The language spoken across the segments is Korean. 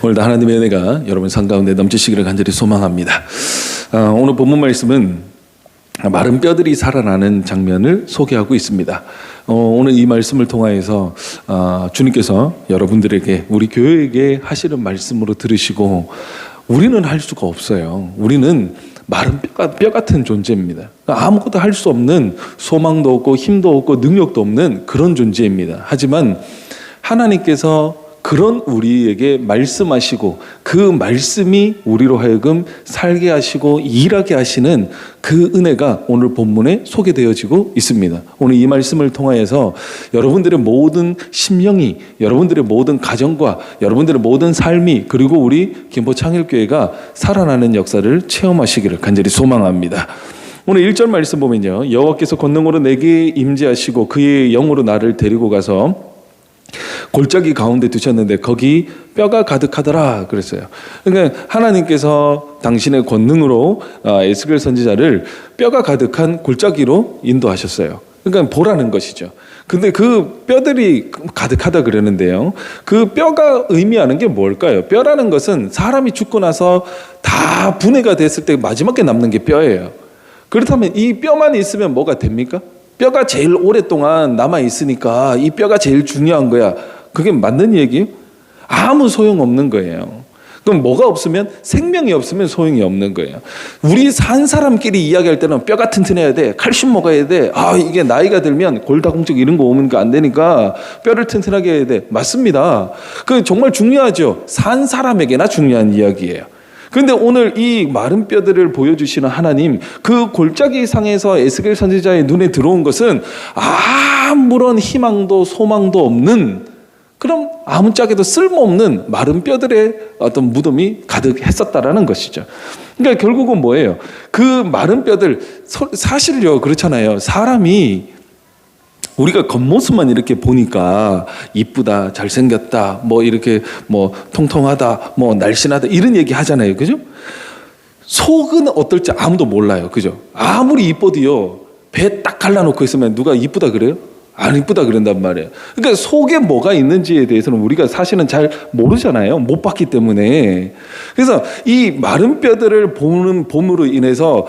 오늘도 하나님의 은혜가 여러분 삶 가운데 넘치시기를 간절히 소망합니다. 오늘 본문 말씀은 마른 뼈들이 살아나는 장면을 소개하고 있습니다. 오늘 이 말씀을 통하여서 주님께서 여러분들에게, 우리 교회에게 하시는 말씀으로 들으시고, 우리는 할 수가 없어요. 우리는 마른 뼈 같은 존재입니다. 아무것도 할 수 없는, 소망도 없고 힘도 없고 능력도 없는 그런 존재입니다. 하지만 하나님께서 그런 우리에게 말씀하시고, 그 말씀이 우리로 하여금 살게 하시고 일하게 하시는 그 은혜가 오늘 본문에 소개되어지고 있습니다. 오늘 이 말씀을 통하여서 여러분들의 모든 심령이, 여러분들의 모든 가정과 여러분들의 모든 삶이, 그리고 우리 김포창일교회가 살아나는 역사를 체험하시기를 간절히 소망합니다. 오늘 1절 말씀 보면요, 여호와께서 권능으로 내게 임재하시고 그의 영으로 나를 데리고 가서 골짜기 가운데 두셨는데 거기 뼈가 가득하더라 그랬어요. 그러니까 하나님께서 당신의 권능으로 에스겔 선지자를 뼈가 가득한 골짜기로 인도하셨어요. 그러니까 보라는 것이죠. 근데 그 뼈들이 가득하다 그러는데요, 그 뼈가 의미하는 게 뭘까요? 뼈라는 것은 사람이 죽고 나서 다 분해가 됐을 때 마지막에 남는 게 뼈예요. 그렇다면 이 뼈만 있으면 뭐가 됩니까? 뼈가 제일 오랫동안 남아있으니까 이 뼈가 제일 중요한 거야. 그게 맞는 얘기예요? 아무 소용없는 거예요. 그럼 뭐가 없으면, 생명이 없으면 소용이 없는 거예요. 우리 산 사람끼리 이야기할 때는 뼈가 튼튼해야 돼, 칼슘 먹어야 돼, 이게 나이가 들면 골다공증 이런 거 오면 안 되니까 뼈를 튼튼하게 해야 돼. 맞습니다. 그 정말 중요하죠. 산 사람에게나 중요한 이야기예요. 그런데 오늘 이 마른 뼈들을 보여주시는 하나님, 그 골짜기 상에서 에스겔 선지자의 눈에 들어온 것은 아무런 희망도 소망도 없는, 그럼 아무짝에도 쓸모없는 마른 뼈들의 어떤 무덤이 가득했었다라는 것이죠. 그러니까 결국은 뭐예요? 그 마른 뼈들, 사실요, 그렇잖아요. 사람이 우리가 겉모습만 이렇게 보니까 이쁘다, 잘생겼다, 이렇게 통통하다, 날씬하다 이런 얘기 하잖아요. 그죠? 속은 어떨지 아무도 몰라요. 그죠? 아무리 이뻐도요, 배 딱 갈라놓고 있으면 누가 이쁘다 그래요? 안 이쁘다 그런단 말이에요. 그러니까 속에 뭐가 있는지에 대해서는 우리가 사실은 잘 모르잖아요. 못 봤기 때문에. 그래서 이 마른 뼈들을 봄으로 인해서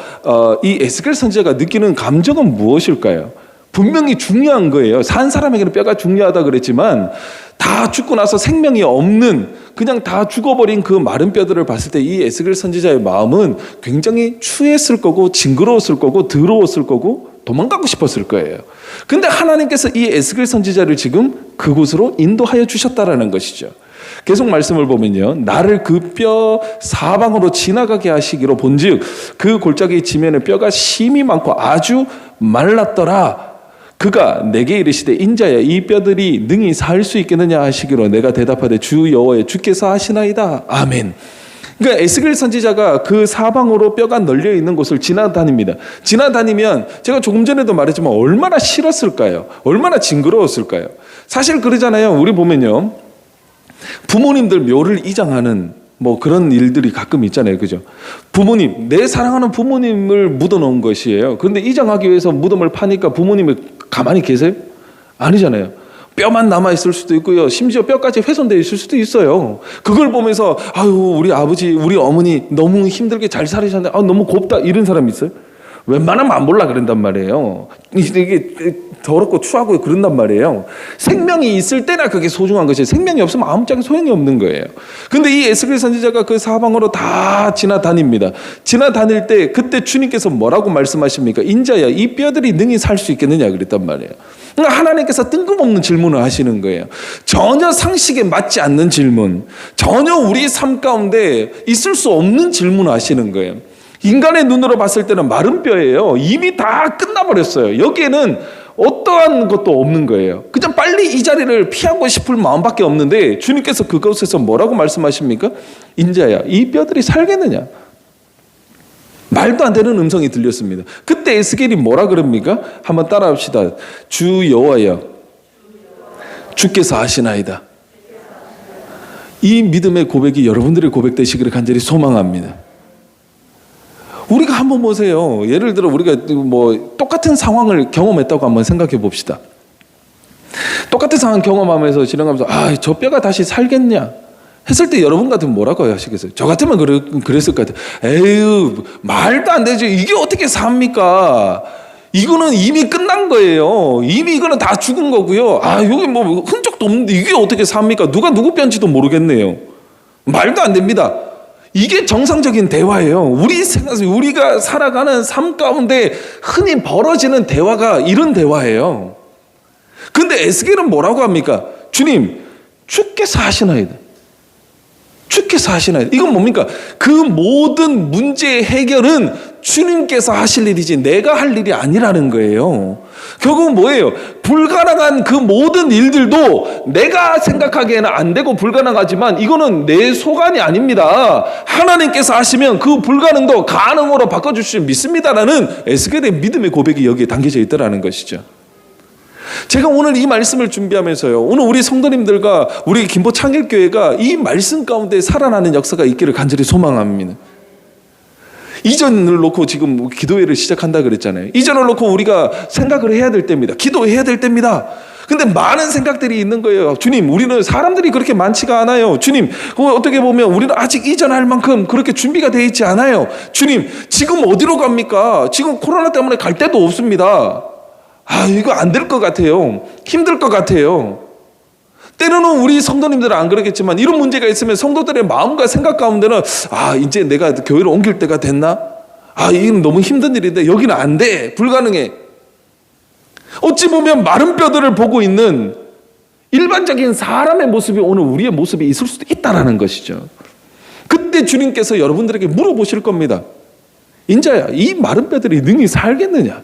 이 에스겔 선지자가 느끼는 감정은 무엇일까요? 분명히 중요한 거예요. 산 사람에게는 뼈가 중요하다 그랬지만, 다 죽고 나서 생명이 없는, 그냥 다 죽어버린 그 마른 뼈들을 봤을 때 이 에스겔 선지자의 마음은 굉장히 추했을 거고, 징그러웠을 거고, 더러웠을 거고, 도망가고 싶었을 거예요. 근데 하나님께서 이 에스겔 선지자를 지금 그곳으로 인도하여 주셨다라는 것이죠. 계속 말씀을 보면요, 나를 그 뼈 사방으로 지나가게 하시기로 본즉 그 골짜기 지면에 뼈가 심이 많고 아주 말랐더라. 그가 내게 이르시되 인자야, 이 뼈들이 능히 살 수 있겠느냐 하시기로 내가 대답하되 주 여호와여, 주께서 하시나이다. 아멘. 그러니까 에스겔 선지자가 그 사방으로 뼈가 널려 있는 곳을 지나다닙니다. 지나다니면 제가 조금 전에도 말했지만 얼마나 싫었을까요? 얼마나 징그러웠을까요? 사실 그러잖아요. 우리 보면요, 부모님들 묘를 이장하는 그런 일들이 가끔 있잖아요. 그죠? 부모님, 내 사랑하는 부모님을 묻어놓은 것이에요. 그런데 이장하기 위해서 무덤을 파니까 부모님이 가만히 계세요? 아니잖아요. 뼈만 남아있을 수도 있고요, 심지어 뼈까지 훼손되어 있을 수도 있어요. 그걸 보면서 우리 아버지, 우리 어머니 너무 힘들게 잘 살으셨네, 너무 곱다, 이런 사람 있어요? 웬만하면 안 볼라 그런단 말이에요. 이게 더럽고 추하고 그런단 말이에요. 생명이 있을 때나 그게 소중한 것이, 생명이 없으면 아무짝에 소용이 없는 거예요. 근데 이 에스겔 선지자가 그 사방으로 다 지나다닙니다. 지나다닐 때 그때 주님께서 뭐라고 말씀하십니까? 인자야, 이 뼈들이 능히 살 수 있겠느냐 그랬단 말이에요. 그러니까 하나님께서 뜬금없는 질문을 하시는 거예요. 전혀 상식에 맞지 않는 질문, 전혀 우리 삶 가운데 있을 수 없는 질문을 하시는 거예요. 인간의 눈으로 봤을 때는 마른 뼈예요. 이미 다 끝나버렸어요. 여기에는 어떠한 것도 없는 거예요. 그냥 빨리 이 자리를 피하고 싶을 마음밖에 없는데 주님께서 그곳에서 뭐라고 말씀하십니까? 인자야, 이 뼈들이 살겠느냐? 말도 안 되는 음성이 들렸습니다. 그때 에스겔이 뭐라 그럽니까? 한번 따라합시다. 주 여호와여, 주께서 하시나이다. 이 믿음의 고백이 여러분들의 고백 되시기를 간절히 소망합니다. 우리가 한번 보세요. 예를 들어 우리가 똑같은 상황을 경험했다고 한번 생각해 봅시다. 똑같은 상황 경험하면서 지나가면서 저 뼈가 다시 살겠냐? 했을 때 여러분 같으면 뭐라고 하시겠어요? 저 같으면 그랬을 것 같아요. 에휴, 말도 안 되죠. 이게 어떻게 삽니까? 이거는 이미 끝난 거예요. 이미 이거는 다 죽은 거고요. 아, 여기 뭐 흔적도 없는데 이게 어떻게 삽니까? 누가 누구 뼈인지도 모르겠네요. 말도 안 됩니다. 이게 정상적인 대화예요. 우리가 살아가는 삶 가운데 흔히 벌어지는 대화가 이런 대화예요. 근데 에스겔은 뭐라고 합니까? 주님, 주께서 하시나이다. 주께서 하시나이다. 이건 뭡니까? 그 모든 문제의 해결은 주님께서 하실 일이지 내가 할 일이 아니라는 거예요. 결국은 뭐예요? 불가능한 그 모든 일들도 내가 생각하기에는 안 되고 불가능하지만 이거는 내 소관이 아닙니다. 하나님께서 하시면 그 불가능도 가능으로 바꿔주실 수 믿습니다라는 에스겔의 믿음의 고백이 여기에 담겨져 있다는 것이죠. 제가 오늘 이 말씀을 준비하면서요, 오늘 우리 성도님들과 우리 김포 창일교회가 이 말씀 가운데 살아나는 역사가 있기를 간절히 소망합니다. 이전을 놓고 지금 기도회를 시작한다 그랬잖아요. 이전을 놓고 우리가 생각을 해야 될 때입니다. 기도해야 될 때입니다. 근데 많은 생각들이 있는 거예요. 주님, 우리는 사람들이 그렇게 많지가 않아요. 주님, 어떻게 보면 우리는 아직 이전할 만큼 그렇게 준비가 되어 있지 않아요. 주님, 지금 어디로 갑니까? 지금 코로나 때문에 갈 데도 없습니다. 아, 이거 안 될 것 같아요. 힘들 것 같아요. 때로는 우리 성도님들은 안 그러겠지만 이런 문제가 있으면 성도들의 마음과 생각 가운데는 아, 이제 내가 교회를 옮길 때가 됐나? 아, 이건 너무 힘든 일인데 여기는 안 돼. 불가능해. 어찌 보면 마른 뼈들을 보고 있는 일반적인 사람의 모습이 오늘 우리의 모습이 있을 수도 있다는 것이죠. 그때 주님께서 여러분들에게 물어보실 겁니다. 인자야, 이 마른 뼈들이 능히 살겠느냐?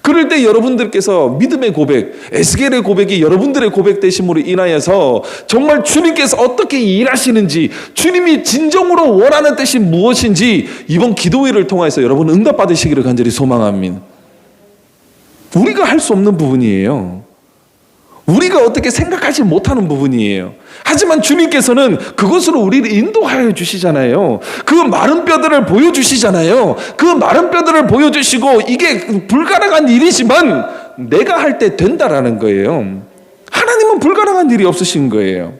그럴 때 여러분들께서 믿음의 고백, 에스겔의 고백이 여러분들의 고백 되심으로 인하여서 정말 주님께서 어떻게 일하시는지, 주님이 진정으로 원하는 뜻이 무엇인지 이번 기도회를 통해서 여러분 응답받으시기를 간절히 소망합니다. 우리가 할 수 없는 부분이에요. 우리가 어떻게 생각하지 못하는 부분이에요. 하지만 주님께서는 그것으로 우리를 인도하여 주시잖아요. 그 마른 뼈들을 보여주시잖아요. 그 마른 뼈들을 보여주시고 이게 불가능한 일이지만 내가 할 때 된다라는 거예요. 하나님은 불가능한 일이 없으신 거예요.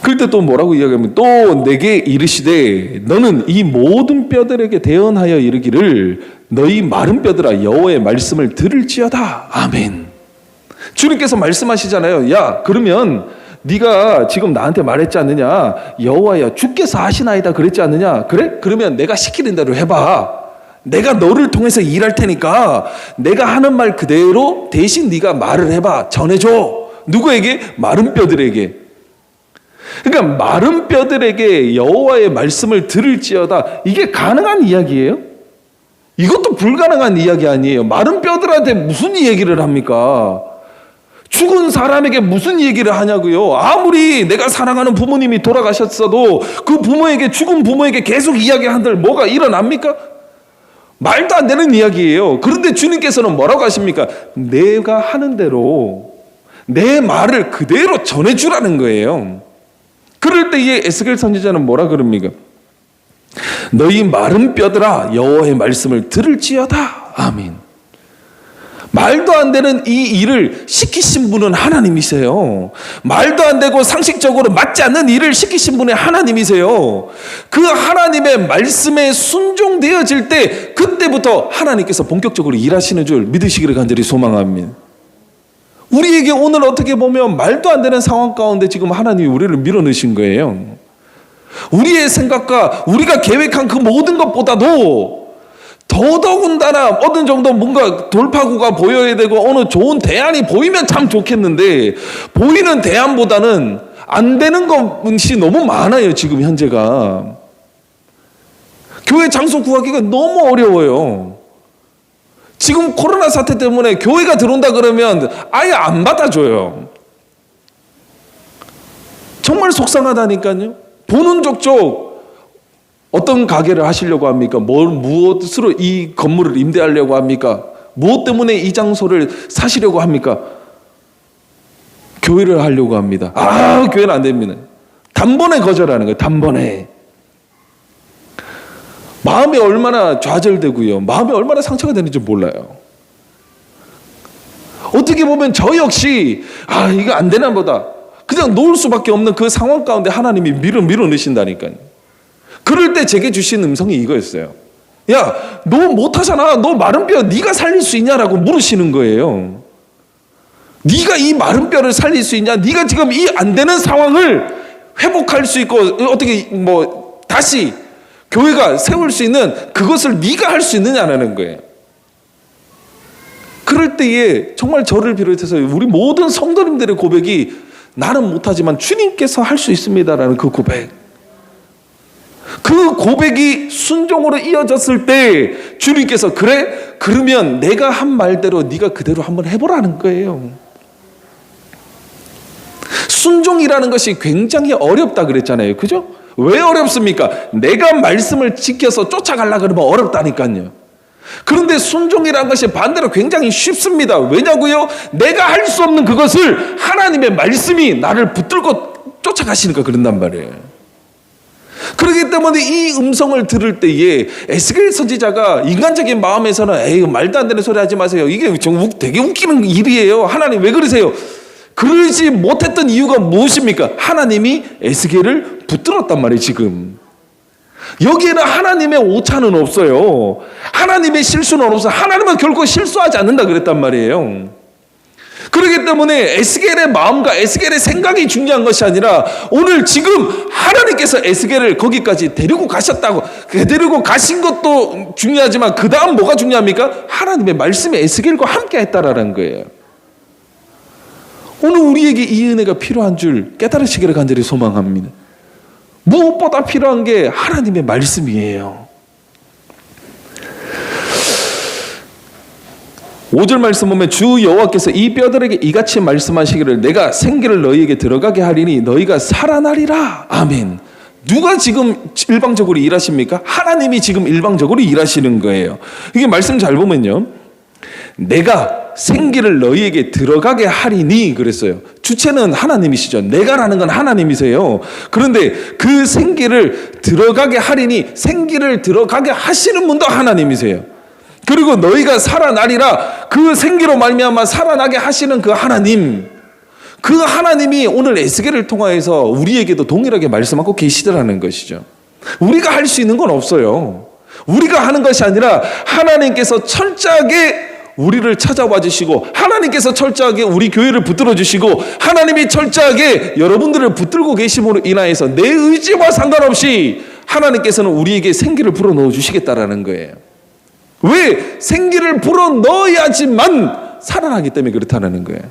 그럴 때 또 뭐라고 이야기하면 또 내게 이르시되 너는 이 모든 뼈들에게 대언하여 이르기를 너희 마른 뼈들아 여호와의 말씀을 들을지어다. 아멘. 주님께서 말씀하시잖아요. 야, 그러면 네가 지금 나한테 말했지 않느냐? 여호와야 주께서 하시나이다 그랬지 않느냐? 그래? 그러면 내가 시키는 대로 해봐. 내가 너를 통해서 일할 테니까 내가 하는 말 그대로 대신 네가 말을 해봐. 전해줘. 누구에게? 마른 뼈들에게. 그러니까 마른 뼈들에게 여호와의 말씀을 들을지어다. 이게 가능한 이야기예요? 이것도 불가능한 이야기 아니에요. 마른 뼈들한테 무슨 얘기를 합니까? 죽은 사람에게 무슨 얘기를 하냐고요. 아무리 내가 사랑하는 부모님이 돌아가셨어도 그 부모에게, 죽은 부모에게 계속 이야기한들 뭐가 일어납니까? 말도 안 되는 이야기예요. 그런데 주님께서는 뭐라고 하십니까? 내가 하는 대로 내 말을 그대로 전해주라는 거예요. 그럴 때에 에스겔 선지자는 뭐라 그럽니까? 너희 마른 뼈들아 여호와의 말씀을 들을지어다. 아멘. 말도 안 되는 이 일을 시키신 분은 하나님이세요. 말도 안 되고 상식적으로 맞지 않는 일을 시키신 분이 하나님이세요. 그 하나님의 말씀에 순종되어질 때 그때부터 하나님께서 본격적으로 일하시는 줄 믿으시기를 간절히 소망합니다. 우리에게 오늘 어떻게 보면 말도 안 되는 상황 가운데 지금 하나님이 우리를 밀어넣으신 거예요. 우리의 생각과 우리가 계획한 그 모든 것보다도 더더군다나 어느 정도 뭔가 돌파구가 보여야 되고 어느 좋은 대안이 보이면 참 좋겠는데 보이는 대안보다는 안 되는 것이 너무 많아요. 지금 현재가 교회 장소 구하기가 너무 어려워요. 지금 코로나 사태 때문에 교회가 들어온다 그러면 아예 안 받아줘요. 정말 속상하다니까요. 보는 족족 어떤 가게를 하시려고 합니까? 무엇으로 이 건물을 임대하려고 합니까? 무엇 때문에 이 장소를 사시려고 합니까? 교회를 하려고 합니다. 아, 교회는 안 됩니다. 단번에 거절하는 거예요. 단번에. 마음이 얼마나 좌절되고요. 마음이 얼마나 상처가 되는지 몰라요. 어떻게 보면 저 역시 이거 안 되나 보다 그냥 놓을 수밖에 없는 그 상황 가운데 하나님이 밀어넣으신다니까요. 그럴 때 제게 주신 음성이 이거였어요. 야, 너 못하잖아. 너 마른 뼈 네가 살릴 수 있냐라고 물으시는 거예요. 네가 이 마른 뼈를 살릴 수 있냐? 네가 지금 이 안 되는 상황을 회복할 수 있고 어떻게 다시 교회가 세울 수 있는 그것을 네가 할 수 있느냐라는 거예요. 그럴 때에 정말 저를 비롯해서 우리 모든 성도님들의 고백이 나는 못하지만 주님께서 할 수 있습니다라는 그 고백. 그 고백이 순종으로 이어졌을 때 주님께서 그래? 그러면 내가 한 말대로 네가 그대로 한번 해보라는 거예요. 순종이라는 것이 굉장히 어렵다 그랬잖아요. 그죠? 왜 어렵습니까? 내가 말씀을 지켜서 쫓아가려고 그러면 어렵다니까요. 그런데 순종이라는 것이 반대로 굉장히 쉽습니다. 왜냐고요? 내가 할 수 없는 그것을 하나님의 말씀이 나를 붙들고 쫓아가시니까 그런단 말이에요. 그렇기 때문에 이 음성을 들을 때에 에스겔 선지자가 인간적인 마음에서는 에이 말도 안 되는 소리 하지 마세요. 이게 되게 웃기는 일이에요. 하나님 왜 그러세요? 그러지 못했던 이유가 무엇입니까? 하나님이 에스겔을 붙들었단 말이에요. 지금 여기에는 하나님의 오차는 없어요. 하나님의 실수는 없어요. 하나님은 결코 실수하지 않는다 그랬단 말이에요. 그렇기 때문에 에스겔의 마음과 에스겔의 생각이 중요한 것이 아니라 오늘 지금 하나님께서 에스겔을 거기까지 데리고 가셨다고, 데리고 가신 것도 중요하지만 그 다음 뭐가 중요합니까? 하나님의 말씀이 에스겔과 함께 했다라는 거예요. 오늘 우리에게 이 은혜가 필요한 줄 깨달으시기를 간절히 소망합니다. 무엇보다 필요한 게 하나님의 말씀이에요. 5절 말씀 보면 주 여호와께서 이 뼈들에게 이같이 말씀하시기를 내가 생기를 너희에게 들어가게 하리니 너희가 살아나리라. 아멘. 누가 지금 일방적으로 일하십니까? 하나님이 지금 일방적으로 일하시는 거예요. 이게 말씀 잘 보면요, 내가 생기를 너희에게 들어가게 하리니 그랬어요. 주체는 하나님이시죠. 내가라는 건 하나님이세요. 그런데 그 생기를 들어가게 하리니 생기를 들어가게 하시는 분도 하나님이세요. 그리고 너희가 살아나리라. 그 생기로 말미암아 살아나게 하시는 그 하나님, 그 하나님이 오늘 에스겔을 통하여서 우리에게도 동일하게 말씀하고 계시더라는 것이죠. 우리가 할 수 있는 건 없어요. 우리가 하는 것이 아니라 하나님께서 철저하게 우리를 찾아와 주시고 하나님께서 철저하게 우리 교회를 붙들어 주시고 하나님이 철저하게 여러분들을 붙들고 계심으로 인하여서 내 의지와 상관없이 하나님께서는 우리에게 생기를 불어넣어 주시겠다라는 거예요. 왜? 생기를 불어넣어야지만 살아나기 때문에 그렇다는 거예요.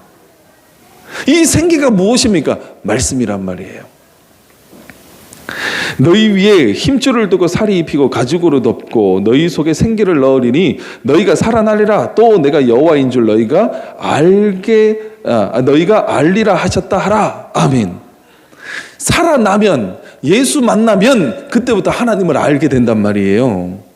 이 생기가 무엇입니까? 말씀이란 말이에요. 너희 위에 힘줄을 두고 살이 입히고 가죽으로 덮고 너희 속에 생기를 넣으리니 너희가 살아나리라. 또 내가 여호와인 줄 너희가 알리라 하셨다 하라. 아멘. 살아나면, 예수 만나면 그때부터 하나님을 알게 된단 말이에요.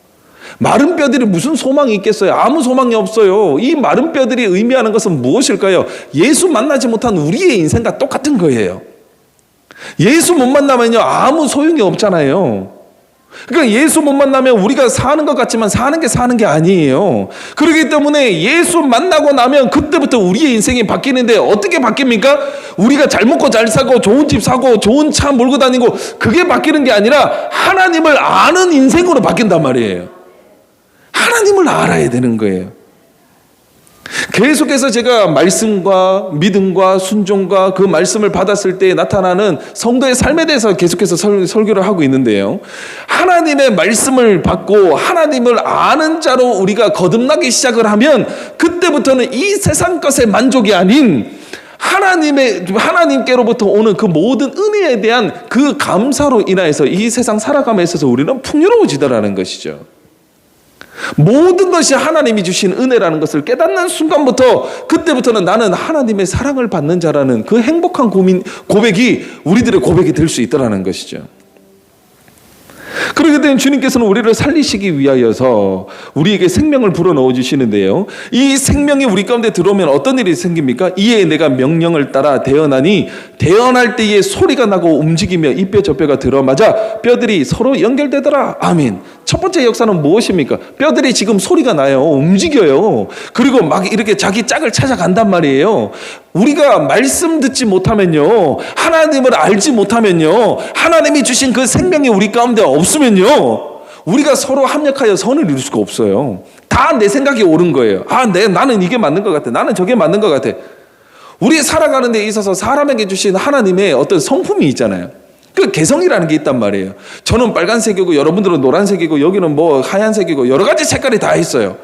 마른 뼈들이 무슨 소망이 있겠어요? 아무 소망이 없어요. 이 마른 뼈들이 의미하는 것은 무엇일까요? 예수 만나지 못한 우리의 인생과 똑같은 거예요. 예수 못 만나면요 아무 소용이 없잖아요. 그러니까 예수 못 만나면 우리가 사는 것 같지만 사는 게 아니에요. 그렇기 때문에 예수 만나고 나면 그때부터 우리의 인생이 바뀌는데 어떻게 바뀝니까? 우리가 잘 먹고 잘 사고 좋은 집 사고 좋은 차 몰고 다니고 그게 바뀌는 게 아니라 하나님을 아는 인생으로 바뀐단 말이에요. 하나님을 알아야 되는 거예요. 계속해서 제가 말씀과 믿음과 순종과 그 말씀을 받았을 때 나타나는 성도의 삶에 대해서 계속해서 설교를 하고 있는데요, 하나님의 말씀을 받고 하나님을 아는 자로 우리가 거듭나기 시작을 하면 그때부터는 이 세상 것의 만족이 아닌 하나님께로부터 오는 그 모든 은혜에 대한 그 감사로 인하여서 이 세상 살아감에 있어서 우리는 풍요로워지더라는 것이죠. 모든 것이 하나님이 주신 은혜라는 것을 깨닫는 순간부터 그때부터는 나는 하나님의 사랑을 받는 자라는 그 행복한 고백이 우리들의 고백이 될 수 있다는 것이죠. 그렇게 되면 주님께서는 우리를 살리시기 위하여서 우리에게 생명을 불어넣어 주시는데요, 이 생명이 우리 가운데 들어오면 어떤 일이 생깁니까? 이에 내가 명령을 따라 대언하니 대언할 때에 소리가 나고 움직이며 이 뼈 저 뼈가 들어맞아 뼈들이 서로 연결되더라. 아멘. 첫 번째 역사는 무엇입니까? 뼈들이 지금 소리가 나요. 움직여요. 그리고 막 이렇게 자기 짝을 찾아간단 말이에요. 우리가 말씀 듣지 못하면요, 하나님을 알지 못하면요, 하나님이 주신 그 생명이 우리 가운데 없으면요, 우리가 서로 합력하여 선을 이룰 수가 없어요. 다 내 생각이 옳은 거예요. 나는 이게 맞는 것 같아. 나는 저게 맞는 것 같아. 우리 살아가는 데 있어서 사람에게 주신 하나님의 어떤 성품이 있잖아요. 그 개성이라는 게 있단 말이에요. 저는 빨간색이고 여러분들은 노란색이고 여기는 뭐 하얀색이고 여러 가지 색깔이 다 있어요.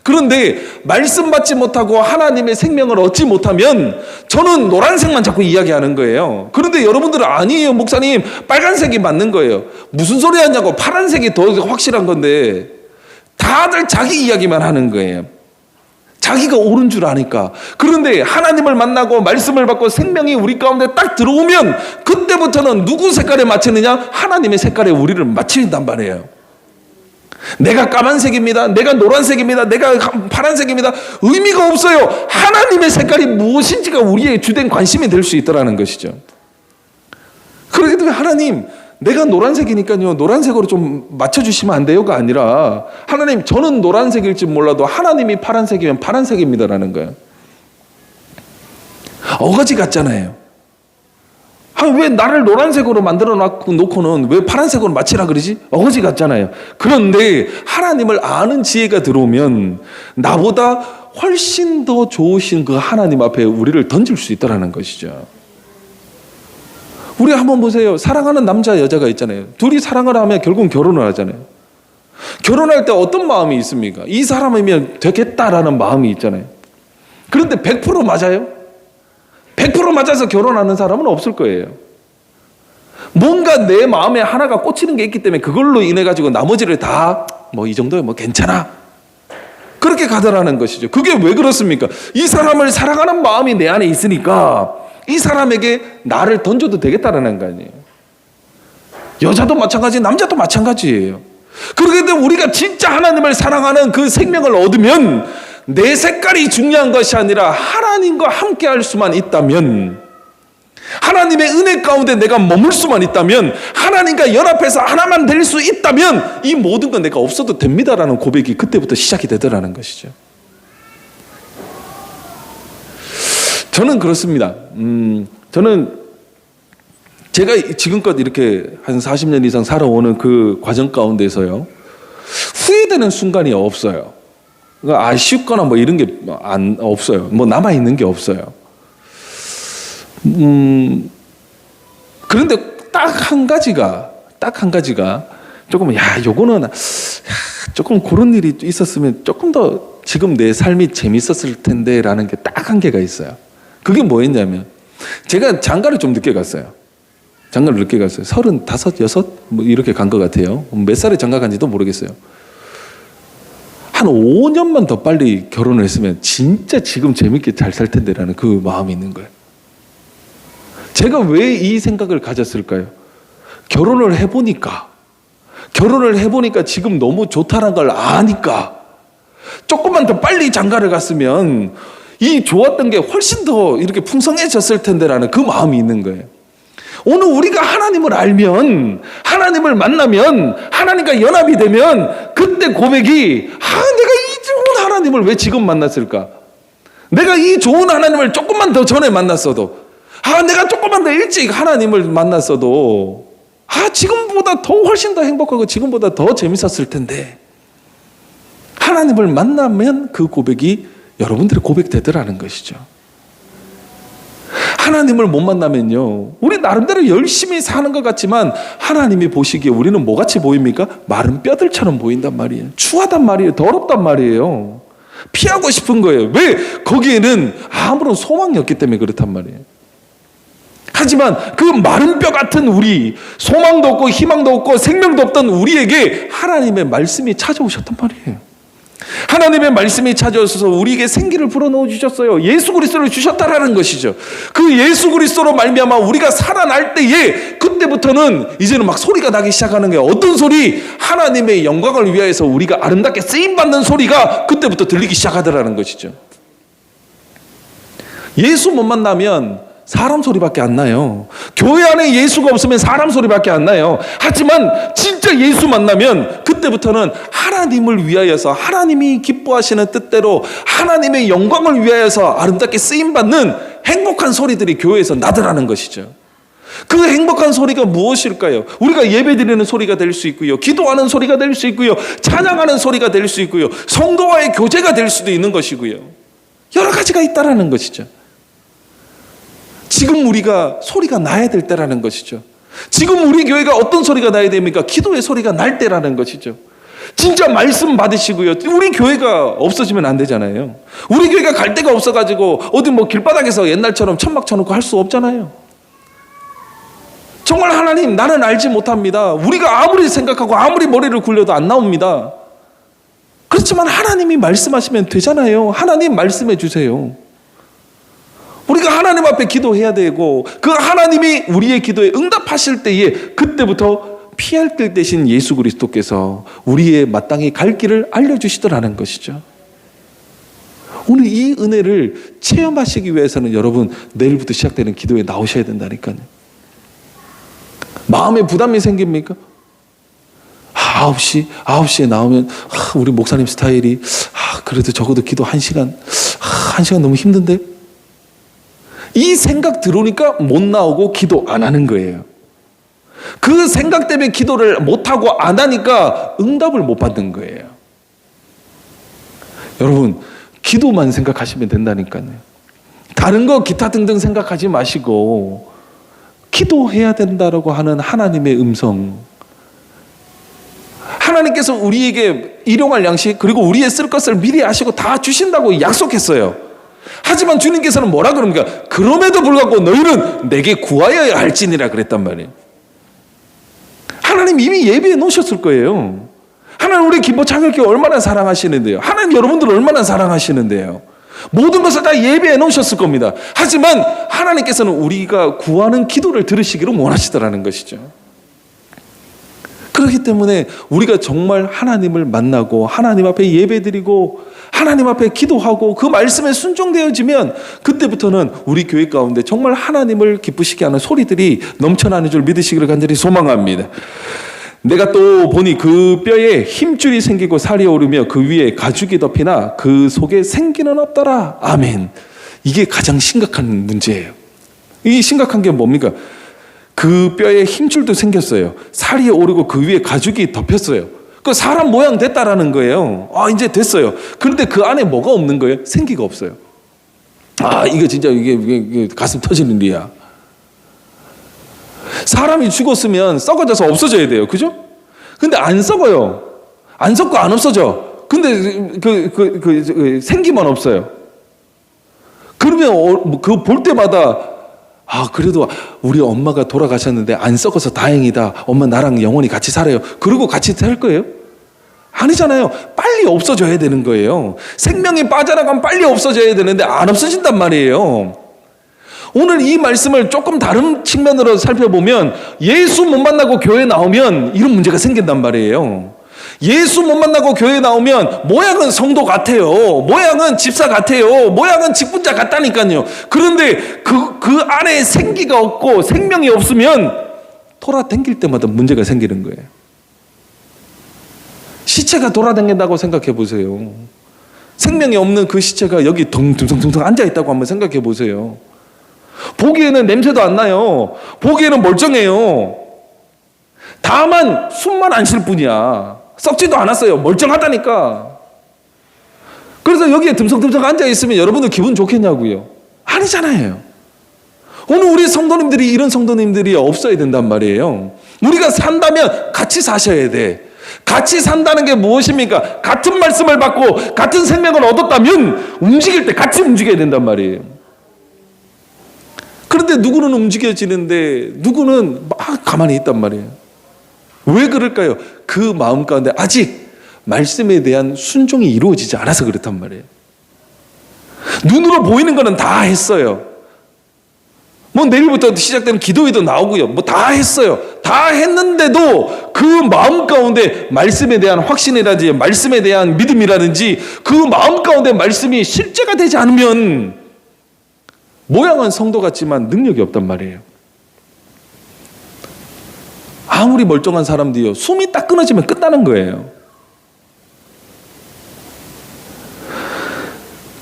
그런데 말씀 받지 못하고 하나님의 생명을 얻지 못하면 저는 노란색만 자꾸 이야기하는 거예요. 그런데 여러분들은 아니에요, 목사님. 빨간색이 맞는 거예요. 무슨 소리 하냐고. 파란색이 더 확실한 건데 다들 자기 이야기만 하는 거예요. 자기가 옳은 줄 아니까. 그런데 하나님을 만나고 말씀을 받고 생명이 우리 가운데 딱 들어오면 그때부터는 누구 색깔에 맞추느냐? 하나님의 색깔에 우리를 맞춘단 말이에요. 내가 까만색입니다. 내가 노란색입니다. 내가 파란색입니다. 의미가 없어요. 하나님의 색깔이 무엇인지가 우리의 주된 관심이 될 수 있다는 것이죠. 그렇기 때문에 하나님, 내가 노란색이니까요, 노란색으로 좀 맞춰주시면 안 돼요가 아니라, 하나님, 저는 노란색일지 몰라도 하나님이 파란색이면 파란색입니다라는 거예요. 어거지 같잖아요. 왜 나를 노란색으로 만들어 놓고는 왜 파란색으로 맞추라 그러지? 어거지 같잖아요. 그런데 하나님을 아는 지혜가 들어오면 나보다 훨씬 더 좋으신 그 하나님 앞에 우리를 던질 수 있다는 것이죠. 우리 한번 보세요. 사랑하는 남자 여자가 있잖아요. 둘이 사랑을 하면 결국 결혼을 하잖아요. 결혼할 때 어떤 마음이 있습니까? 이 사람이면 되겠다라는 마음이 있잖아요. 그런데 100% 맞아요? 100% 맞아서 결혼하는 사람은 없을 거예요. 뭔가 내 마음에 하나가 꽂히는 게 있기 때문에 그걸로 인해 가지고 나머지를 다 뭐 이 정도야 뭐 괜찮아, 그렇게 가더라는 것이죠. 그게 왜 그렇습니까? 이 사람을 사랑하는 마음이 내 안에 있으니까 이 사람에게 나를 던져도 되겠다라는 거 아니에요. 여자도 마찬가지, 남자도 마찬가지예요. 그렇기 때문에 우리가 진짜 하나님을 사랑하는 그 생명을 얻으면 내 색깔이 중요한 것이 아니라 하나님과 함께 할 수만 있다면, 하나님의 은혜 가운데 내가 머물 수만 있다면, 하나님과 연합해서 하나만 될 수 있다면 이 모든 건 내가 없어도 됩니다라는 고백이 그때부터 시작이 되더라는 것이죠. 저는 그렇습니다. 저는 제가 지금껏 이렇게 한 40년 이상 살아오는 그 과정 가운데서요, 후회되는 순간이 없어요. 그러니까 아쉽거나 뭐 이런 게 없어요. 뭐 남아있는 게 없어요. 그런데 딱 한 가지가 조금, 요거는, 조금 그런 일이 있었으면 조금 더 지금 내 삶이 재밌었을 텐데 라는 게 딱 한 개가 있어요. 그게 뭐였냐면, 제가 장가를 좀 늦게 갔어요. 35, 6 뭐 이렇게 간 것 같아요. 몇 살에 장가 간지도 모르겠어요. 한 5년만 더 빨리 결혼을 했으면 진짜 지금 재밌게 잘 살 텐데라는 그 마음이 있는 거예요. 제가 왜 이 생각을 가졌을까요? 결혼을 해보니까 지금 너무 좋다는 걸 아니까, 조금만 더 빨리 장가를 갔으면 이 좋았던 게 훨씬 더 이렇게 풍성해졌을 텐데라는 그 마음이 있는 거예요. 오늘 우리가 하나님을 알면, 하나님을 만나면, 하나님과 연합이 되면 그때 고백이, 내가 이 좋은 하나님을 왜 지금 만났을까? 내가 이 좋은 하나님을 조금만 더 전에 만났어도, 내가 조금만 더 일찍 하나님을 만났어도 지금보다 더 훨씬 더 행복하고 지금보다 더 재밌었을 텐데, 하나님을 만나면 그 고백이 여러분들의 고백되더라는 것이죠. 하나님을 못 만나면요, 우리 나름대로 열심히 사는 것 같지만 하나님이 보시기에 우리는 뭐같이 보입니까? 마른 뼈들처럼 보인단 말이에요. 추하단 말이에요. 더럽단 말이에요. 피하고 싶은 거예요. 왜? 거기에는 아무런 소망이 없기 때문에 그렇단 말이에요. 하지만 그 마른 뼈 같은 우리, 소망도 없고 희망도 없고 생명도 없던 우리에게 하나님의 말씀이 찾아오셨단 말이에요. 하나님의 말씀이 찾아오셔서 우리에게 생기를 불어넣어 주셨어요. 예수 그리스도를 주셨다라는 것이죠. 그 예수 그리스도로 말미암아 우리가 살아날 때에, 그때부터는 이제는 막 소리가 나기 시작하는 거예요. 어떤 소리? 하나님의 영광을 위하여서 우리가 아름답게 쓰임받는 소리가 그때부터 들리기 시작하더라는 것이죠. 예수 못 만나면 사람 소리밖에 안 나요. 교회 안에 예수가 없으면 사람 소리밖에 안 나요. 하지만 진짜 예수 만나면 그때부터는 하나님을 위하여서 하나님이 기뻐하시는 뜻대로 하나님의 영광을 위하여서 아름답게 쓰임받는 행복한 소리들이 교회에서 나더라는 것이죠. 그 행복한 소리가 무엇일까요? 우리가 예배드리는 소리가 될 수 있고요, 기도하는 소리가 될 수 있고요, 찬양하는 소리가 될 수 있고요, 성도와의 교제가 될 수도 있는 것이고요, 여러 가지가 있다라는 것이죠. 지금 우리가 소리가 나야 될 때라는 것이죠. 지금 우리 교회가 어떤 소리가 나야 됩니까? 기도의 소리가 날 때라는 것이죠. 진짜 말씀 받으시고요. 우리 교회가 없어지면 안 되잖아요. 우리 교회가 갈 데가 없어가지고 어디 뭐 길바닥에서 옛날처럼 천막 쳐놓고 할 수 없잖아요. 정말 하나님, 나는 알지 못합니다. 우리가 아무리 생각하고 아무리 머리를 굴려도 안 나옵니다. 그렇지만 하나님이 말씀하시면 되잖아요. 하나님 말씀해 주세요. 우리가 하나님 앞에 기도해야 되고, 그 하나님이 우리의 기도에 응답하실 때에 그때부터 피할 길 대신 예수 그리스도께서 우리의 마땅히 갈 길을 알려주시더라는 것이죠. 오늘 이 은혜를 체험하시기 위해서는 여러분 내일부터 시작되는 기도에 나오셔야 된다니까요. 마음에 부담이 생깁니까? 9시에 나오면 우리 목사님 스타일이 그래도 적어도 기도 1시간 너무 힘든데? 이 생각 들어오니까 못 나오고 기도 안 하는 거예요. 그 생각 때문에 기도를 못하고 안 하니까 응답을 못 받는 거예요. 여러분, 기도만 생각하시면 된다니까요. 다른 거 기타 등등 생각하지 마시고 기도해야 된다라고 하는 하나님의 음성, 하나님께서 우리에게 일용할 양식 그리고 우리의 쓸 것을 미리 아시고 다 주신다고 약속했어요. 하지만 주님께서는 뭐라 그럽니까? 그럼에도 불구하고 너희는 내게 구하여야 할지니라 그랬단 말이에요. 하나님 이미 예비해 놓으셨을 거예요. 하나님 우리 기뻐 창렬교회 얼마나 사랑하시는데요. 하나님 여러분들을 얼마나 사랑하시는데요. 모든 것을 다 예비해 놓으셨을 겁니다. 하지만 하나님께서는 우리가 구하는 기도를 들으시기를 원하시더라는 것이죠. 그렇기 때문에 우리가 정말 하나님을 만나고 하나님 앞에 예배드리고 하나님 앞에 기도하고 그 말씀에 순종되어지면 그때부터는 우리 교회 가운데 정말 하나님을 기쁘시게 하는 소리들이 넘쳐나는 줄 믿으시기를 간절히 소망합니다. 내가 또 보니 그 뼈에 힘줄이 생기고 살이 오르며 그 위에 가죽이 덮이나 그 속에 생기는 없더라. 아멘. 이게 가장 심각한 문제예요. 이 심각한 게 뭡니까? 그 뼈에 힘줄도 생겼어요. 살이 오르고 그 위에 가죽이 덮였어요. 그 사람 모양 됐다라는 거예요. 이제 됐어요. 그런데 그 안에 뭐가 없는 거예요? 생기가 없어요. 이거 진짜 이게 가슴 터지는 일이야. 사람이 죽었으면 썩어져서 없어져야 돼요. 그죠? 근데 안 썩어요. 안 썩고 안 없어져. 근데 생기만 없어요. 그러면 그 볼 때마다 그래도 우리 엄마가 돌아가셨는데 안 썩어서 다행이다. 엄마 나랑 영원히 같이 살아요. 그러고 같이 살 거예요? 아니잖아요. 빨리 없어져야 되는 거예요. 생명이 빠져나가면 빨리 없어져야 되는데 안 없어진단 말이에요. 오늘 이 말씀을 조금 다른 측면으로 살펴보면 예수 못 만나고 교회 나오면 이런 문제가 생긴단 말이에요. 예수 못 만나고 교회 나오면 모양은 성도 같아요. 모양은 집사 같아요. 모양은 직분자 같다니까요. 그런데 그 안에 생기가 없고 생명이 없으면 돌아다닐 때마다 문제가 생기는 거예요. 시체가 돌아다닌다고 생각해 보세요. 생명이 없는 그 시체가 여기 둥둥둥둥 앉아있다고 한번 생각해 보세요. 보기에는 냄새도 안 나요. 보기에는 멀쩡해요. 다만 숨만 안 쉴 뿐이야. 썩지도 않았어요. 멀쩡하다니까. 그래서 여기에 듬성듬성 앉아있으면 여러분들 기분 좋겠냐고요? 아니잖아요. 오늘 우리 성도님들이 이런 성도님들이 없어야 된단 말이에요. 우리가 산다면 같이 사셔야 돼. 같이 산다는 게 무엇입니까? 같은 말씀을 받고 같은 생명을 얻었다면 움직일 때 같이 움직여야 된단 말이에요. 그런데 누구는 움직여지는데 누구는 막 가만히 있단 말이에요. 왜 그럴까요? 그 마음 가운데 아직 말씀에 대한 순종이 이루어지지 않아서 그렇단 말이에요. 눈으로 보이는 거는 다 했어요. 내일부터 시작되는 기도회도 나오고요. 다 했어요. 다 했는데도 그 마음 가운데 말씀에 대한 확신이라든지 말씀에 대한 믿음이라든지 그 마음 가운데 말씀이 실제가 되지 않으면 모양은 성도 같지만 능력이 없단 말이에요. 아무리 멀쩡한 사람도요, 숨이 딱 끊어지면 끝나는 거예요.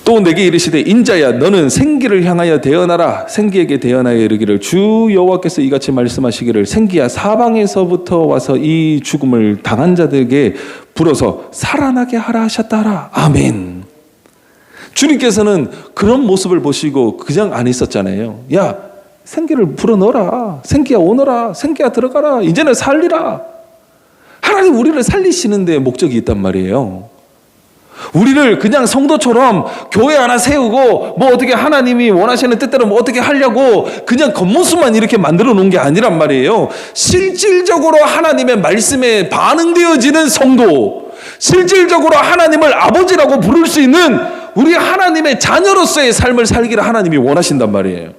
또 내게 이르시되 인자야 너는 생기를 향하여 대언하라. 생기에게 대언하여 이르기를 주 여호와께서 이같이 말씀하시기를 생기야 사방에서부터 와서 이 죽음을 당한 자들에게 불어서 살아나게 하라 하셨다 하라. 아멘. 주님께서는 그런 모습을 보시고 그냥 안 있었잖아요. 야, 생기를 불어넣어라. 생기야 오너라. 생기야 들어가라. 이제는 살리라. 하나님 우리를 살리시는 데 목적이 있단 말이에요. 우리를 그냥 성도처럼 교회 하나 세우고 뭐 어떻게 하나님이 원하시는 뜻대로 뭐 어떻게 하려고 그냥 겉모습만 이렇게 만들어 놓은 게 아니란 말이에요. 실질적으로 하나님의 말씀에 반응되어지는 성도, 실질적으로 하나님을 아버지라고 부를 수 있는 우리 하나님의 자녀로서의 삶을 살기를 하나님이 원하신단 말이에요.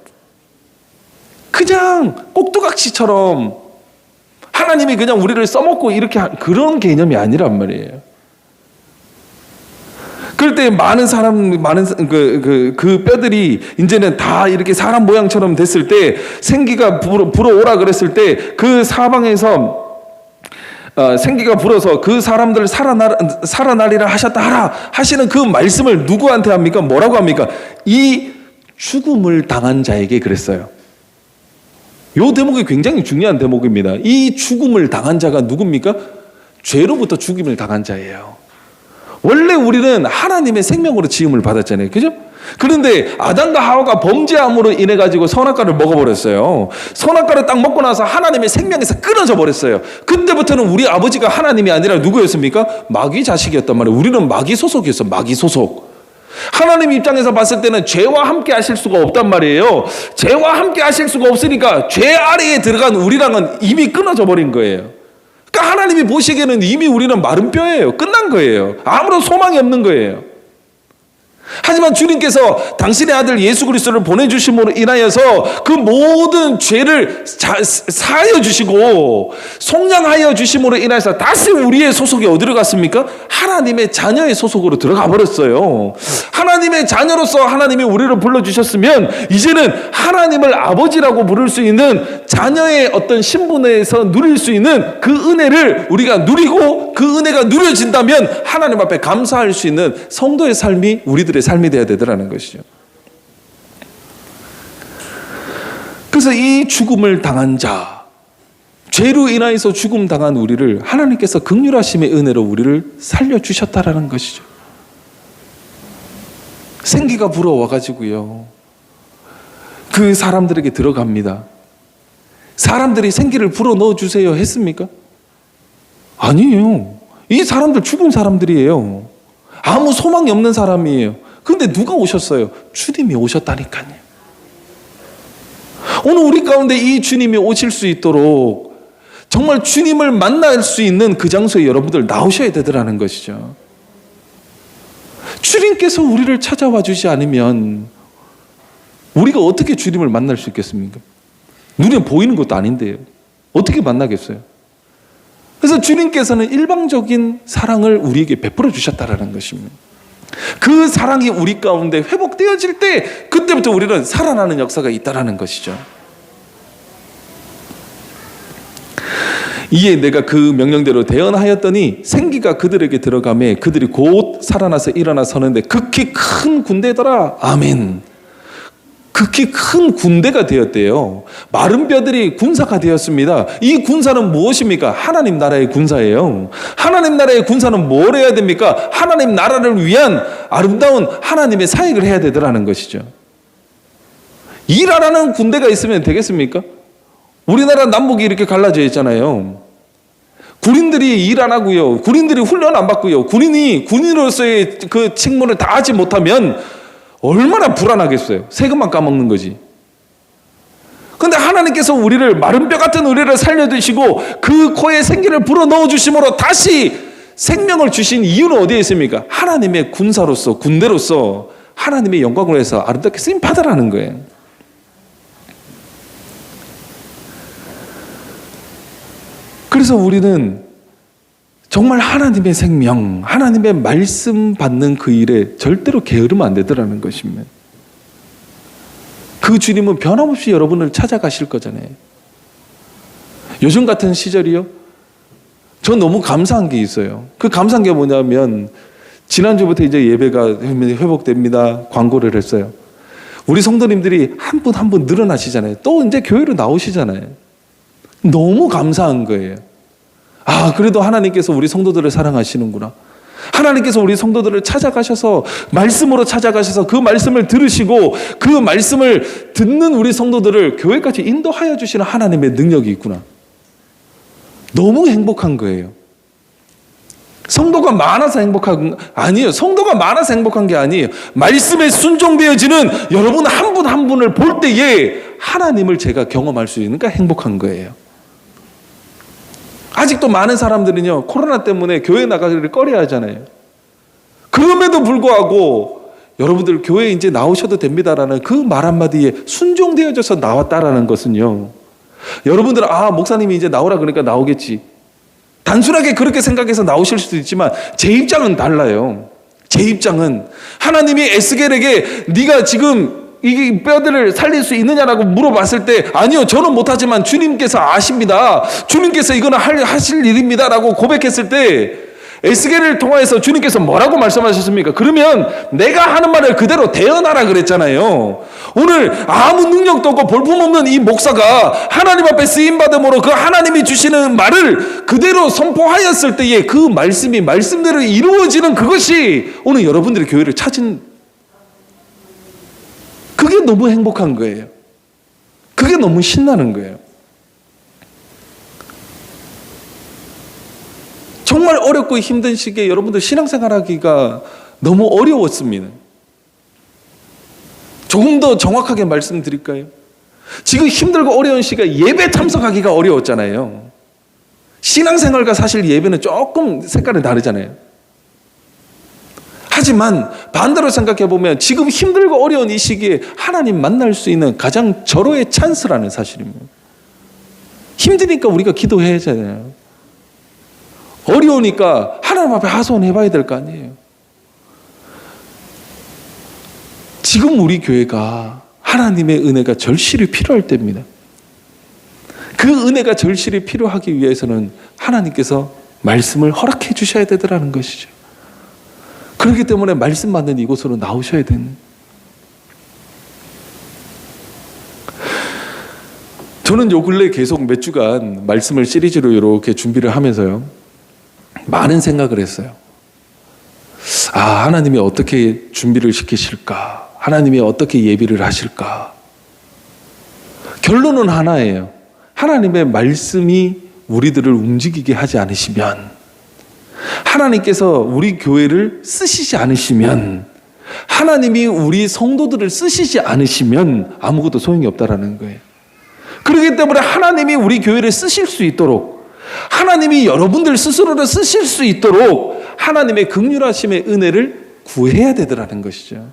그냥 꼭두각시처럼 하나님이 그냥 우리를 써먹고 이렇게 그런 개념이 아니란 말이에요. 그럴 때 많은 그 뼈들이 이제는 다 이렇게 사람 모양처럼 됐을 때 생기가 불어오라 그랬을 때 그 사방에서 생기가 불어서 그 사람들 살아나리라 하셨다 하라 하시는 그 말씀을 누구한테 합니까? 뭐라고 합니까? 이 죽음을 당한 자에게 그랬어요. 이 대목이 굉장히 중요한 대목입니다. 이 죽음을 당한 자가 누굽니까? 죄로부터 죽임을 당한 자예요. 원래 우리는 하나님의 생명으로 지음을 받았잖아요. 그죠? 그런데 아담과 하와가 범죄함으로 인해 가지고 선악과를 먹어버렸어요. 선악과를 딱 먹고 나서 하나님의 생명에서 끊어져 버렸어요. 그때부터는 우리 아버지가 하나님이 아니라 누구였습니까? 마귀 자식이었단 말이에요. 우리는 마귀 소속이었어. 마귀 소속. 하나님 입장에서 봤을 때는 죄와 함께 하실 수가 없단 말이에요. 죄와 함께 하실 수가 없으니까 죄 아래에 들어간 우리랑은 이미 끊어져 버린 거예요. 그러니까 하나님이 보시기에는 이미 우리는 마른 뼈예요. 끝난 거예요. 아무런 소망이 없는 거예요. 하지만 주님께서 당신의 아들 예수 그리스도를 보내주심으로 인하여서 그 모든 죄를 사하여 주시고 속량하여 주심으로 인하여서 다시 우리의 소속이 어디로 갔습니까? 하나님의 자녀의 소속으로 들어가 버렸어요. 하나님의 자녀로서 하나님이 우리를 불러주셨으면 이제는 하나님을 아버지라고 부를 수 있는 자녀의 어떤 신분에서 누릴 수 있는 그 은혜를 우리가 누리고 그 은혜가 누려진다면 하나님 앞에 감사할 수 있는 성도의 삶이 우리들의 삶이 되어야 되더라는 것이죠. 그래서 이 죽음을 당한 자, 죄로 인하여서 죽음 당한 우리를 하나님께서 긍휼하심의 은혜로 우리를 살려주셨다라는 것이죠. 생기가 불어와가지고요, 그 사람들에게 들어갑니다. 사람들이 생기를 불어 넣어주세요 했습니까? 아니에요. 이 사람들 죽은 사람들이에요. 아무 소망이 없는 사람이에요. 근데 누가 오셨어요? 주님이 오셨다니까요. 오늘 우리 가운데 이 주님이 오실 수 있도록 정말 주님을 만날 수 있는 그 장소에 여러분들 나오셔야 되더라는 것이죠. 주님께서 우리를 찾아와 주지 않으면 우리가 어떻게 주님을 만날 수 있겠습니까? 눈에 보이는 것도 아닌데요. 어떻게 만나겠어요? 그래서 주님께서는 일방적인 사랑을 우리에게 베풀어 주셨다라는 것입니다. 그 사랑이 우리 가운데 회복되어질 때 그때부터 우리는 살아나는 역사가 있다라는 것이죠. 이에 내가 그 명령대로 대언하였더니 생기가 그들에게 들어가매 그들이 곧 살아나서 일어나 서는데 극히 큰 군대더라. 아멘. 극히 큰 군대가 되었대요. 마른 뼈들이 군사가 되었습니다. 이 군사는 무엇입니까? 하나님 나라의 군사예요. 하나님 나라의 군사는 뭘 해야 됩니까? 하나님 나라를 위한 아름다운 하나님의 사역을 해야 되더라는 것이죠. 일하라는 군대가 있으면 되겠습니까? 우리나라 남북이 이렇게 갈라져 있잖아요. 군인들이 일 안 하고요. 군인들이 훈련 안 받고요. 군인이 군인으로서의 그 직무를 다 하지 못하면 얼마나 불안하겠어요. 세금만 까먹는 거지. 그런데 하나님께서 우리를 마른 뼈 같은 우리를 살려두시고 그 코에 생기를 불어넣어 주심으로 다시 생명을 주신 이유는 어디에 있습니까? 하나님의 군사로서 군대로서 하나님의 영광을 위해서 아름답게 쓰임 받으라는 거예요. 그래서 우리는 정말 하나님의 생명, 하나님의 말씀 받는 그 일에 절대로 게으르면 안 되더라는 것입니다. 그 주님은 변함없이 여러분을 찾아가실 거잖아요. 요즘 같은 시절이요, 전 너무 감사한 게 있어요. 그 감사한 게 뭐냐면 지난주부터 이제 예배가 회복됩니다 광고를 했어요. 우리 성도님들이 한 분 한 분 늘어나시잖아요. 또 이제 교회로 나오시잖아요. 너무 감사한 거예요. 아, 그래도 하나님께서 우리 성도들을 사랑하시는구나. 하나님께서 우리 성도들을 찾아가셔서 말씀으로 찾아가셔서 그 말씀을 들으시고 그 말씀을 듣는 우리 성도들을 교회까지 인도하여 주시는 하나님의 능력이 있구나. 너무 행복한 거예요. 성도가 많아서 행복한 아니에요. 성도가 많아서 행복한 게 아니에요. 말씀에 순종되어지는 여러분 한 분 한 분을 볼 때에 하나님을 제가 경험할 수 있으니까 행복한 거예요. 아직도 많은 사람들은요, 코로나 때문에 교회 나가기를 꺼려 하잖아요. 그럼에도 불구하고 여러분들 교회에 이제 나오셔도 됩니다라는 그 말 한마디에 순종되어져서 나왔다라는 것은요, 여러분들은 아, 목사님이 이제 나오라 그러니까 나오겠지, 단순하게 그렇게 생각해서 나오실 수도 있지만 제 입장은 달라요. 제 입장은 하나님이 에스겔에게 네가 지금 이 뼈들을 살릴 수 있느냐라고 물어봤을 때 아니요, 저는 못하지만 주님께서 아십니다. 주님께서 이거는 하실 일입니다 라고 고백했을 때 에스겔을 통해서 주님께서 뭐라고 말씀하셨습니까? 그러면 내가 하는 말을 그대로 대언하라 그랬잖아요. 오늘 아무 능력도 없고 볼품없는 이 목사가 하나님 앞에 쓰임받음으로 그 하나님이 주시는 말을 그대로 선포하였을 때에 그 말씀이 말씀대로 이루어지는 그것이 오늘 여러분들의 교회를 찾은, 그게 너무 행복한 거예요. 그게 너무 신나는 거예요. 정말 어렵고 힘든 시기에 여러분들 신앙생활하기가 너무 어려웠습니다. 조금 더 정확하게 말씀드릴까요? 지금 힘들고 어려운 시기에 예배 참석하기가 어려웠잖아요. 신앙생활과 사실 예배는 조금 색깔이 다르잖아요. 하지만 반대로 생각해 보면 지금 힘들고 어려운 이 시기에 하나님 만날 수 있는 가장 절호의 찬스라는 사실입니다. 힘드니까 우리가 기도해야 하잖아요. 어려우니까 하나님 앞에 하소연해 봐야 될 거 아니에요. 지금 우리 교회가 하나님의 은혜가 절실히 필요할 때입니다. 그 은혜가 절실히 필요하기 위해서는 하나님께서 말씀을 허락해 주셔야 되더라는 것이죠. 그렇기 때문에 말씀 받는 이곳으로 나오셔야 되는. 저는 요 근래 계속 몇 주간 말씀을 시리즈로 이렇게 준비를 하면서요, 많은 생각을 했어요. 아, 하나님이 어떻게 준비를 시키실까? 하나님이 어떻게 예비를 하실까? 결론은 하나예요. 하나님의 말씀이 우리들을 움직이게 하지 않으시면, 하나님께서 우리 교회를 쓰시지 않으시면, 하나님이 우리 성도들을 쓰시지 않으시면 아무것도 소용이 없다라는 거예요. 그렇기 때문에 하나님이 우리 교회를 쓰실 수 있도록, 하나님이 여러분들 스스로를 쓰실 수 있도록 하나님의 긍휼하심의 은혜를 구해야 되더라는 것이죠.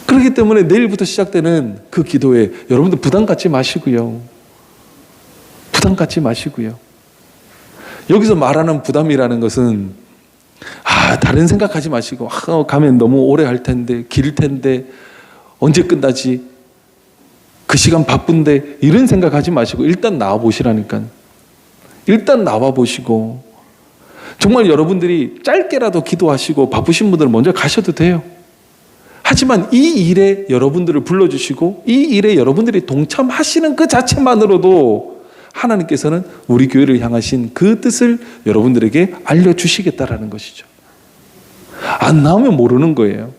그렇기 때문에 내일부터 시작되는 그 기도에 여러분들 부담 갖지 마시고요. 부담 갖지 마시고요. 여기서 말하는 부담이라는 것은 다른 생각하지 마시고 가면 너무 오래 할 텐데, 길 텐데, 언제 끝나지? 그 시간 바쁜데, 이런 생각하지 마시고 일단 나와 보시라니까. 일단 나와 보시고, 정말 여러분들이 짧게라도 기도하시고 바쁘신 분들은 먼저 가셔도 돼요. 하지만 이 일에 여러분들을 불러주시고 이 일에 여러분들이 동참하시는 그 자체만으로도 하나님께서는 우리 교회를 향하신 그 뜻을 여러분들에게 알려주시겠다라는 것이죠. 안 나오면 모르는 거예요.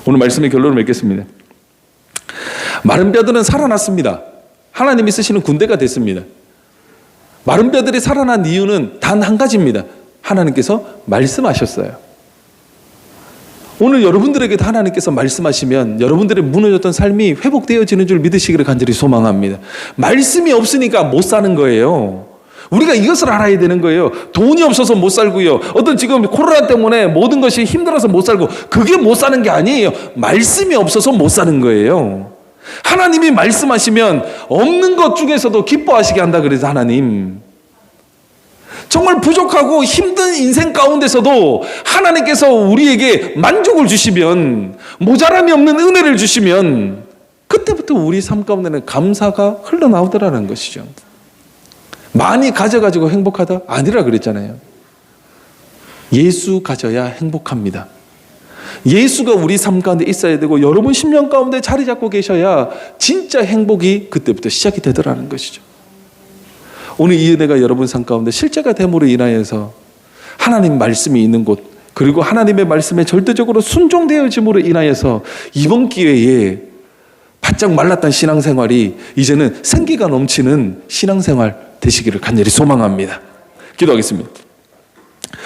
오늘 말씀의 결론을 맺겠습니다. 마른 뼈들은 살아났습니다. 하나님이 쓰시는 군대가 됐습니다. 마른 뼈들이 살아난 이유는 단 한 가지입니다. 하나님께서 말씀하셨어요. 오늘 여러분들에게도 하나님께서 말씀하시면 여러분들의 무너졌던 삶이 회복되어지는 줄 믿으시기를 간절히 소망합니다. 말씀이 없으니까 못 사는 거예요. 우리가 이것을 알아야 되는 거예요. 돈이 없어서 못 살고요. 어떤 지금 코로나 때문에 모든 것이 힘들어서 못 살고, 그게 못 사는 게 아니에요. 말씀이 없어서 못 사는 거예요. 하나님이 말씀하시면 없는 것 중에서도 기뻐하시게 한다 그래서 하나님. 정말 부족하고 힘든 인생 가운데서도 하나님께서 우리에게 만족을 주시면, 모자람이 없는 은혜를 주시면 그때부터 우리 삶 가운데는 감사가 흘러나오더라는 것이죠. 많이 가져가지고 행복하다? 아니라 그랬잖아요. 예수 가져야 행복합니다. 예수가 우리 삶 가운데 있어야 되고 여러분 심령 가운데 자리 잡고 계셔야 진짜 행복이 그때부터 시작이 되더라는 것이죠. 오늘 이 은혜가 여러분 삶 가운데 실제가 됨으로 인하여서 하나님 말씀이 있는 곳, 그리고 하나님의 말씀에 절대적으로 순종되어짐으로 인하여서 이번 기회에 바짝 말랐던 신앙생활이 이제는 생기가 넘치는 신앙생활 되시기를 간절히 소망합니다. 기도하겠습니다.